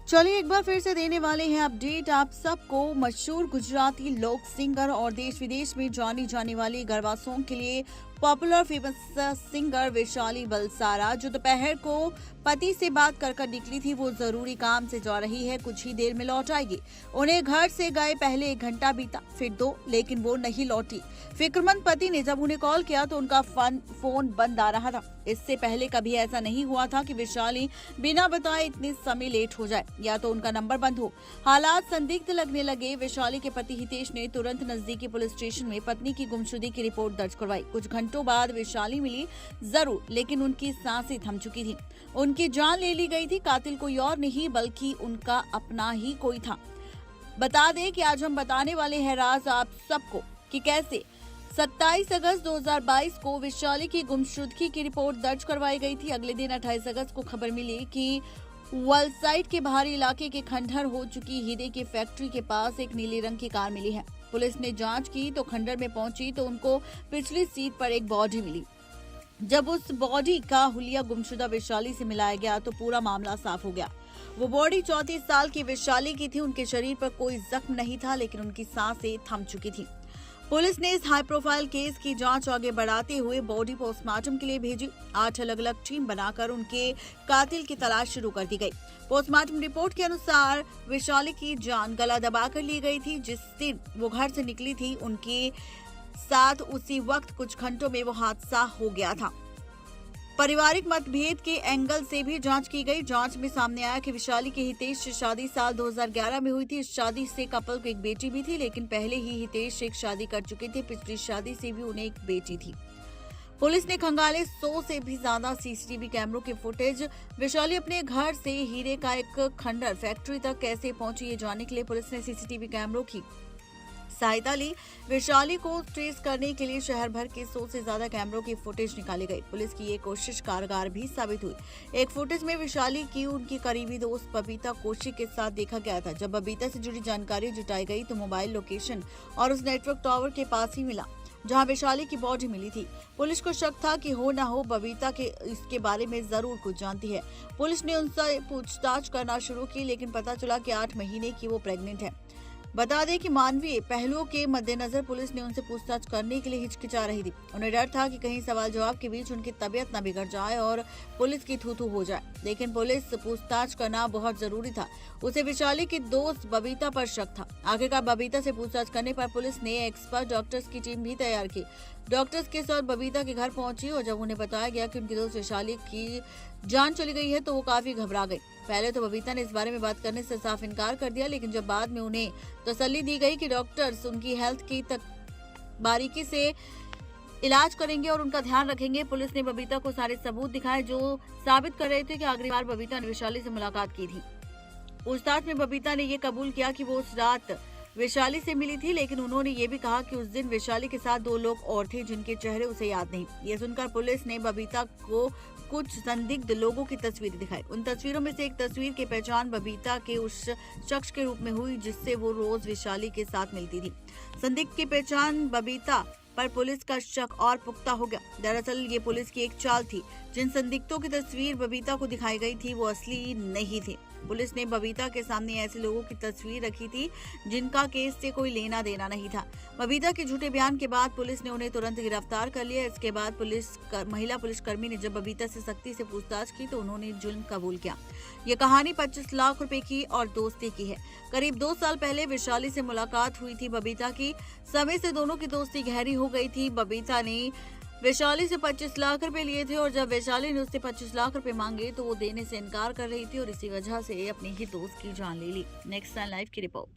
चलिए एक बार फिर से देने वाले हैं अपडेट आप सबको। मशहूर गुजराती लोक सिंगर और देश विदेश में जानी जाने वाली गरबा सॉन्ग के लिए popular famous singer Vaishali Balsara जो दोपहर को पति से बात कर निकली थी, वो जरूरी काम से जा रही है, कुछ ही देर में लौट आएगी। उन्हें घर से गए पहले 1 घंटा बीता, फिर 2, लेकिन वो नहीं लौटी। फिक्रमंद पति ने जब उन्हें कॉल किया तो उनका फोन बंद आ रहा था। इससे पहले कभी ऐसा नहीं हुआ था कि वैशाली बिना बताए इतने समय लेट हो जाए या तो उनका नंबर बंद हो। हालात संदिग्ध लगने लगे। वैशाली के पति हितेश ने तुरंत नजदीकी पुलिस स्टेशन में पत्नी की गुमशुदगी की रिपोर्ट दर्ज करवाई। कुछ घंटों बाद वैशाली मिली जरूर, लेकिन उनकी सांसें थम चुकी थी। उनकी जान ले ली गई थी। कातिल कोई और नहीं बल्कि उनका अपना ही कोई था। बता दें कि आज हम बताने वाले हैं राज आप सबको कि कैसे 27 अगस्त 2022 को वैशाली की गुमशुदगी की रिपोर्ट दर्ज करवाई गई थी। अगले दिन 28 अगस्त को खबर मिली कि वलसाइड के बाहरी इलाके के खंडहर हो चुकी हीरे की फैक्ट्री के पास एक नीले रंग की कार मिली है। पुलिस ने जांच की तो खंडहर में पहुंची तो उनको पिछली सीट पर एक बॉडी मिली। जब उस बॉडी का हुलिया गुमशुदा वैशाली से मिलाया गया तो पूरा मामला साफ हो गया। वो बॉडी 34 साल की वैशाली की थी। उनके शरीर पर कोई जख्म नहीं था, लेकिन उनकी सांसें थम चुकी थी। पुलिस ने इस हाई प्रोफाइल केस की जांच आगे बढ़ाते हुए बॉडी पोस्टमार्टम के लिए भेजी। 8 अलग-अलग टीम बनाकर उनके कातिल की तलाश शुरू कर दी गई। पोस्टमार्टम रिपोर्ट के अनुसार वैशाली की जान गला दबाकर ली गई थी। जिस दिन वो घर से निकली थी उनके साथ उसी वक्त कुछ घंटों में वो हादसा हो गया था। पारिवारिक मतभेद के एंगल से भी जांच की गई। जांच में सामने आया कि वैशाली के हितेश से शादी साल 2011 में हुई थी। इस शादी से कपल को एक बेटी भी थी, लेकिन पहले ही हितेश एक शादी कर चुके थे। पिछली शादी से भी उन्हें एक बेटी थी। पुलिस ने खंगाले 100 से भी ज्यादा सीसीटीवी कैमरों के फुटेज। वैशाली अपने घर से हीरे का एक खंडहर फैक्ट्री तक कैसे पहुंची ये जानने के लिए पुलिस ने सीसीटीवी कैमरों की सहायता ली। वैशाली को ट्रेस करने के लिए शहर भर के 100 से ज्यादा कैमरों की फुटेज निकाली गई। पुलिस की ये कोशिश कारगर भी साबित हुई। एक फुटेज में वैशाली की उनकी करीबी दोस्त बबीता कौशिक के साथ देखा गया था। जब बबीता से जुड़ी जानकारी जुटाई गई तो मोबाइल लोकेशन और उस नेटवर्क टावर के पास ही मिला जहां वैशाली की बॉडी मिली थी। पुलिस को शक था कि हो न हो बबीता के इसके बारे में जरूर कुछ जानती है। पुलिस ने उनसे पूछताछ करना शुरू की, लेकिन पता चला कि 8 महीने की वो प्रेग्नेंट है। बता दें कि मानवीय पहलुओं के मद्देनजर पुलिस ने उनसे पूछताछ करने के लिए हिचकिचा रही थी। उन्हें डर था कि कहीं सवाल जवाब के बीच उनकी तबीयत न बिगड़ जाए और पुलिस की थू-थू हो जाए, लेकिन पुलिस पूछताछ करना बहुत जरूरी था। उसे वैशाली की दोस्त बबीता पर शक था। आखिरकार बबीता से पूछताछ करने पर पुलिस ने एक्सपर्ट डॉक्टर्स की टीम भी तैयार की। डॉक्टर्स के साथ बबीता के घर पहुंची और जब उन्हें बताया गया कि उनकी दोस्त वैशाली की जान चली गई है तो वो काफी घबरा गई। पहले तो बबीता ने इस बारे में बात करने से साफ इनकार कर दिया, लेकिन जब बाद में उन्हें तसल्ली दी गई कि डॉक्टर्स उनकी हेल्थ की बारीकी से इलाज करेंगे और उनका ध्यान रखेंगे, पुलिस ने बबीता को सारे सबूत दिखाए जो साबित कर रहे थे कि आखिरी बार बबीता ने वैशाली से मुलाकात की थी। पूछताछ में बबीता ने ये कबूल किया कि वो उस रात वैशाली से मिली थी, लेकिन उन्होंने ये भी कहा कि उस दिन वैशाली के साथ 2 लोग और थे जिनके चेहरे उसे याद नहीं। ये सुनकर पुलिस ने बबीता को कुछ संदिग्ध लोगों की तस्वीरें दिखाई। उन तस्वीरों में से एक तस्वीर की पहचान बबीता के उस शख्स के रूप में हुई जिससे वो रोज वैशाली के साथ मिलती थी। संदिग्ध की पहचान बबीता पर पुलिस का शक और पुख्ता हो गया। दरअसल ये पुलिस की एक चाल थी। जिन संदिग्धों की तस्वीर बबीता को दिखाई गई थी वो असली नहीं थी। पुलिस ने बबीता के सामने ऐसे लोगों की तस्वीर रखी थी जिनका केस से कोई लेना देना नहीं था। बबीता के झूठे बयान के बाद पुलिस ने उन्हें तुरंत गिरफ्तार कर लिया। इसके बाद महिला पुलिसकर्मी ने जब बबीता से सख्ती से पूछताछ की तो उन्होंने जुल्म कबूल किया। ये कहानी 25 लाख रुपए की और दोस्ती की है। करीब 2 साल पहले वैशाली से मुलाकात हुई थी बबीता की। समय से दोनों की दोस्ती गहरी हो गई थी। बबीता ने वैशाली से 25 लाख रुपए लिए थे और जब वैशाली ने उससे 25 लाख रुपए मांगे तो वो देने से इनकार कर रही थी और इसी वजह से अपने ही दोस्त की जान ले ली। नेक्स्ट टाइम लाइव की रिपोर्ट।